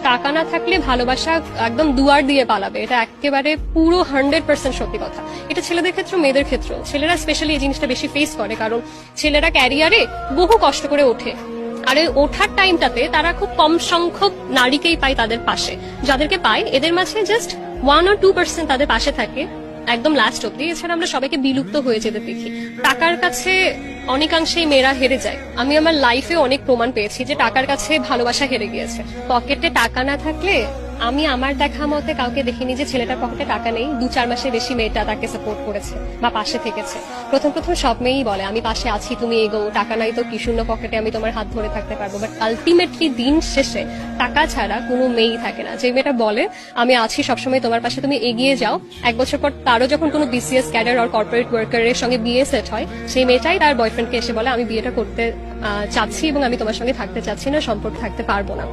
টাকা না থাকলে ভালোবাসা একদম দুয়ার দিয়ে পালাবে, এটা একেবারে পুরো 100% সত্যি কথা। এটা ছেলেদের ক্ষেত্রে মেয়েদের ক্ষেত্রেও, ছেলেরা স্পেশালি এই জিনিসটা বেশি ফেস করে, কারণ ছেলেরা ক্যারিয়ারে বহু কষ্ট করে ওঠে, আর ওই ওঠার টাইমটাতে তারা খুব কম সংখ্যক নারীকেই পায় তাদের পাশে, যাদেরকে পায় এদের মাঝে জাস্ট 1 or 2% তাদের পাশে থাকে একদম লাস্ট অব্দি। এছাড়া আমরা সবাইকে বিলুপ্ত হয়ে যেতে দেখি। টাকার কাছে অনেকাংশেই মেয়েরা হেরে যায়। আমি আমার লাইফে অনেক প্রমাণ পেয়েছি যে টাকার কাছে ভালোবাসা হেরে গিয়েছে। পকেটে টাকা না থাকলে, আমি আমার দেখা মতে কাউকে দেখিনি যে ছেলেটার পকেটে টাকা নেই 2-4 মাসের বেশি মেয়েটা তাকে সাপোর্ট করেছে বা পাশে থেকেছে। প্রথম সব মেয়েই বলে আমি পাশে আছি, তুমি এগো, টাকা নাই তো কি, শূন্য পকেটে আমি তোমার হাত ধরে থাকতে পারবো। বাট আলটিমেটলি দিন শেষে টাকা ছাড়া কোনো মেয়েই থাকে না। যে মেয়েটা বলে আমি আছি সবসময় তোমার পাশে, তুমি এগিয়ে যাও, 1 বছর পর তারও যখন কোনো বিসিএস ক্যাডার আর কর্পোরেট ওয়ার্কারের সঙ্গে বিয়ে সেট হয়, সেই মেয়েটাই তার বয়ফ্রেন্ডকে এসে বলে আমি বিয়েটা করতে চাচ্ছি এবং আমি তোমার সঙ্গে থাকতে চাচ্ছি না, সম্পর্ক থাকতে পারবো না।